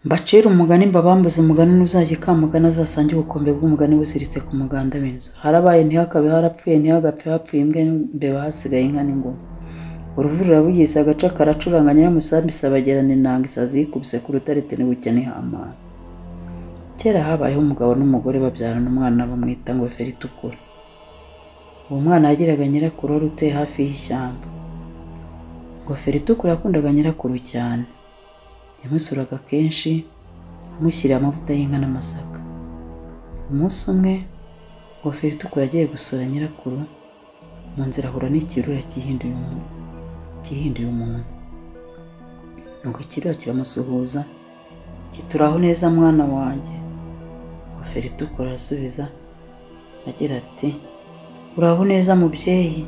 Mbacira umugani mbabambuze umugani n'uzajya ikamugana azasange ubukombe bw'umugani buziritse ku muganda w'inzu. Harabaye ntihakabe harapfuye ntihagapfe hapfuye imbwa n'imbeba hasigaye inka n'ingoma. Uruvu rurabugize agace karacuranga nyiramusambi isabagirana inanga isazi yikubise ku rutare iti nibuke nihamana. Kera habayeho umugabo n'umugore babyarana umwana bamwita Ngofero Itukura. Uwo mwana yagiraga nyirakuru wari utuye hafi y'ishyamba. Ngofero Itukura yakundaga nyirakuru cyane. Yamusuraga kenshi amushyiriye amavuta y'inka n'amasaka. Umunsi umwe Ngofero Itukura agiye gusura nyirakuru, mu nzira ahura n'ikirura cyihinduye umuntu. Nuko ikirura kiramusuhuza kiti uraho neza mwana wanjye. Ngofero Itukura arasubiza agira ati uraho neza mubyeyi.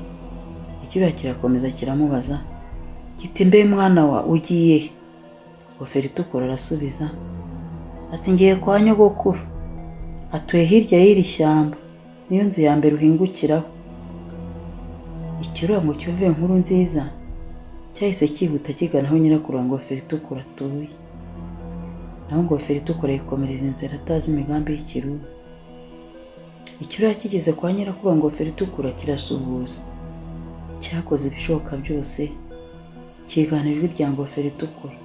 Ikirura kirakomeza kiramubaza kiti mbe mwana wa ugiye he? Ngofero Itukura arasubiza ati ngiye kwa nyogokuru, atuye hirya y'iri shyamba, niyo nzu ya mbere uhingukiraho. Ikirura ngo cyuve inkuru nziza cyahise cyihuta kigana aho nyirakuru wa Ngofero Itukura atuye. Naho Ngofero Itukura yikomereza inzira atazi imigambi y'ikirura. Ikirura kigeze kwa nyirakuru wa Ngofero Itukura kirasuhuza, cyakoze ibishoboka byose kigana ijwi rya Ngofero Itukura.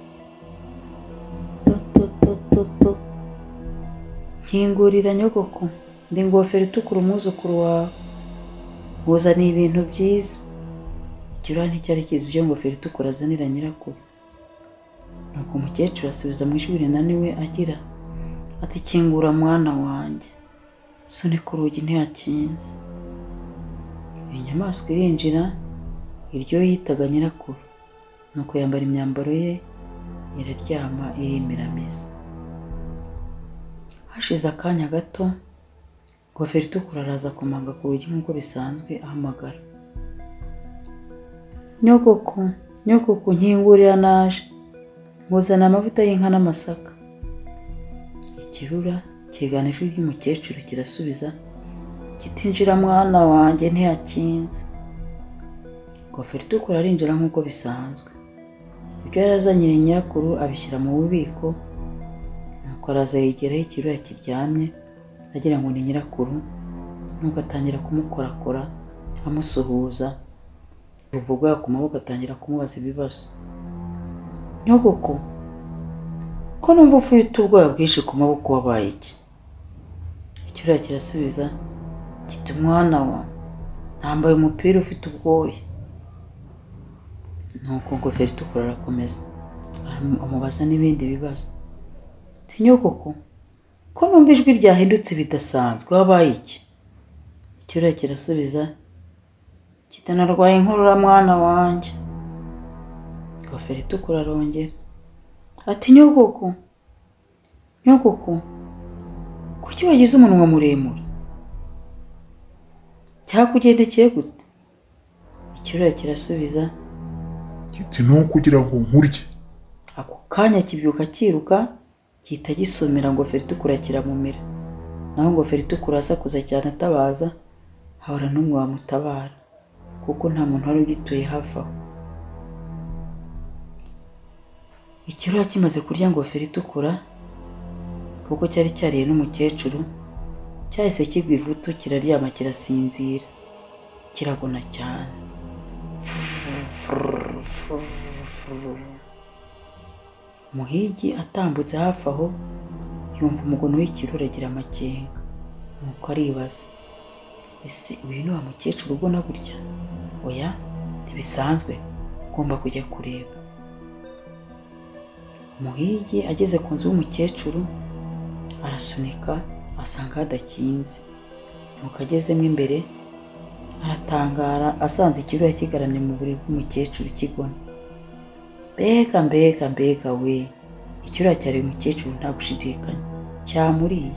Nkingurira nyogoko, ndi Ngofero Itukura umwuzukuru wawe, nkuzaniye ibintu byiza. Ikirura nticyari kizi ibyo Ngofero Itukura azanira nyirakuru. Nuko umukecuru asubiza mu ijwi rinaniwe agira ati kingura mwana wanjye, sunika urugi ntiyakinze. Inyamaswa irinjira iryo yitaga nyirakuru, nuko yambara imyambaro ye iraryama irimiramiza. Hashize akanya gato Ngofero Itukura araza akomanga ku rugi nk'uko bisanzwe ahamagara nyogoko, nyogoko nkingurira naje, nkuzana amavuta y'inka n'amasaka. Ikirura kigana ijwi ry'umukecuru kirasubiza kitinjira mwana wanjye ntiyakinze. Ngofero Itukura arinjira nk'uko bisanzwe. Ibyo yarazanyire nyirakuru abishyira mu bubiko, nuko araza yegeraho ikirura kiryamye agira ngo ni nyirakuru, nuko atangira kumukorakora amusuhuza. Ruvuga ku maboko atangira kumubaza ibibazo. Nyogoko, ko numva ufite ubwoba bwinshi ku maboko wabaye iki? Ikirura kirasubiza kiti mwana wa, nambaye umupira ufite ubwoya. Nuko Ngofero Itukura arakomeza amubaza n'ibindi bibazo. Ati nyogoko, ko numva ijwi ryahindutse bidasanzwe wabaye iki? Ikirura kirasubiza kiti narwaye inkorora mwana wanjye. Ngofero Itukura arongera ati nyogoko, nyogoko, kuki wagize umunwa muremure? Cyakugendekeye gute? Ikirura kirasubiza kiti no kugira ngo nkurye. Ako kanya kibyuka kiruka gihita gisumira Ngofero Itukura kiramumira. Naho Ngofero Itukura asakuza cyane atabaza, habura n'umwe wamutabara kuko nta muntu wari ugituye hafi aho. Ikirura kimaze kurya Ngofero Itukura kuko cyari cyariye n'umukecuru, cyahise kigwa ivutu kiraryama kirasinzira kiragona cyane. Umuhigi atambutse hafi aho yumva umugono w'ikirura agira amakenga, nuko aribaza ese uyu ni wa mukecuru ubona gutya? Oya, ntibisanzwe, ugomba kujya kureba. Umuhigi ageze ku nzu y'umukecuru arasunika asanga hadakinze. Nuko agezemo imbere aratangara asanze ikirura kigaramye mu buriri bw'umukecuru kigona. Mbega mbega mbega we, ikirura cyari umukecuru nta gushidikanya, cyamuriye,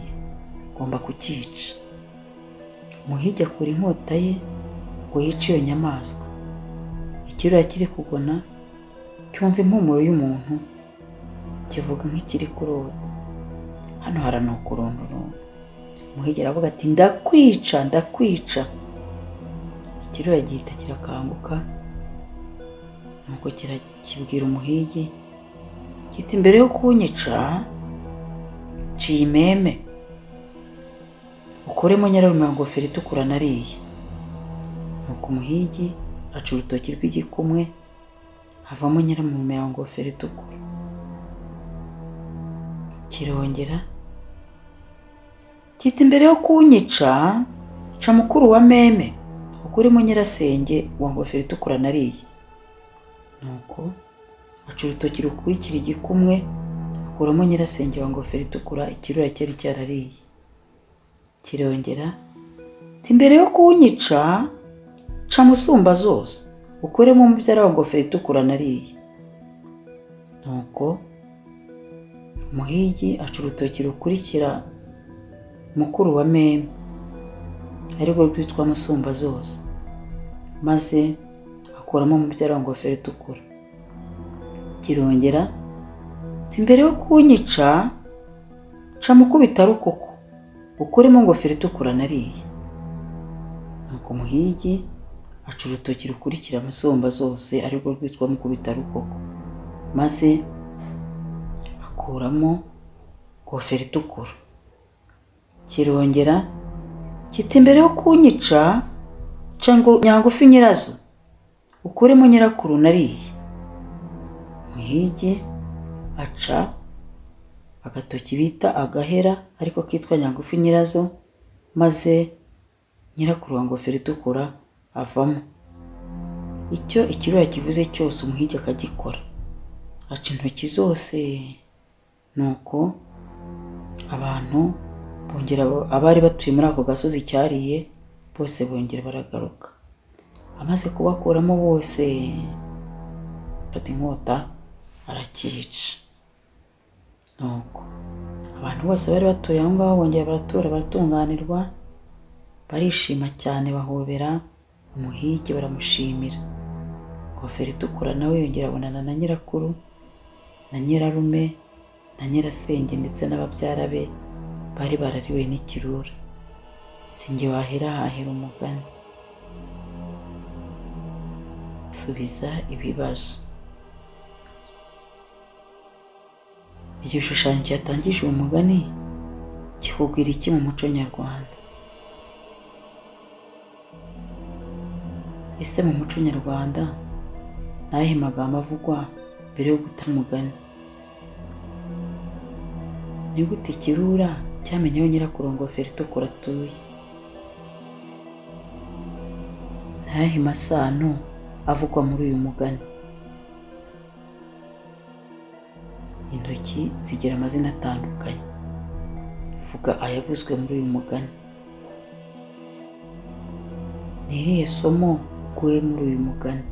agomba kucyica. Umuhigi akura inkota ye ngo yice iyo nyamaswa. Ikirura kiri kugona cyumva impumuro y'umuntu, kivuga nk'ikiri kurota. Hano haranuka urunturuntu. Umuhigi aravuga ati ndakwica, ndakwica. Ikirura gihita kirakanguka, nuko kibwira umuhigi kiti mbere yo kunyica ciye imeme ukuremo nyirarume wa ngofero itukura nariye. Nuko umuhigi aca urutoki rw'igikumwe havamo nyirarume wa ngofero itukura. Kirongera kiti imbere yo kunyica ca mukuru wa meme ukuremo nyirasenge wa ngofero itukura nariye. Nuko aca urutoki rukurikira igikumwe akuramo nyirasenge wa ngofero itukura ikirura cyari cyarariye. Kirongera ati imbere yo kunyica ca musumba zose ukuremo umubyara wa ngofero itukura nariye. Nuko umuhigi aca urutoki rukurikira mukuru wa meme ariko rwitwa musumba zose, maze akuramo umubyara wa ngofero itukura. Kirongera ati imbere yo kunyica ca mukubita rukoko ukuremo ngofero itukura nariye. Nuko umuhigi aca urutoki rukurikira musumba zose ariko rwitwa mukubita rukoko, maze akuramo ngofero itukura. Kirongera kiti imbere yo kunyica ca nyangufi nyirazo ukuremo nyirakuru nariye. Umuhigi aca agatoki bita agahera ariko kitwa nyangufi nyirazo, maze nyirakuru wa ngofero itukura avamo. Icyo ikirura kivuze cyose umuhigi akagikora, aca intoki zose. Nuko abantu bongera, abari batuye muri ako gasozi cyariye bose bongera baragaruka. Amaze kubakuramo bose afata inkota arakica. Nuko abantu bose bari batuye aho ngaho bongera baratura baratunganirwa, barishima cyane bahobera umuhigi baramushimira. Ngofero itukura nawe yongera abonana na nyirakuru na nyirarume na nyirasenge ndetse n'ababyara be bari barariwe n'ikirura. Sinjye wahera hahera umugani. Subiza ibibazo. Igishushanyo cyatangije uwo mugani kikubwira iki mu muco nyarwanda? Ese mu muco nyarwanda nahe magambo avugwa mbere yo guta umugani? Ni gute ikirura cyamenye aho nyirakuru wa ngofero itukura atuye? Nahe masano avugwa muri uyu mugani? Intoki zigira amazina atandukanye, vuga ayavuzwe muri uyu mugani. Ni irihe somo ukuye muri uyu mugani?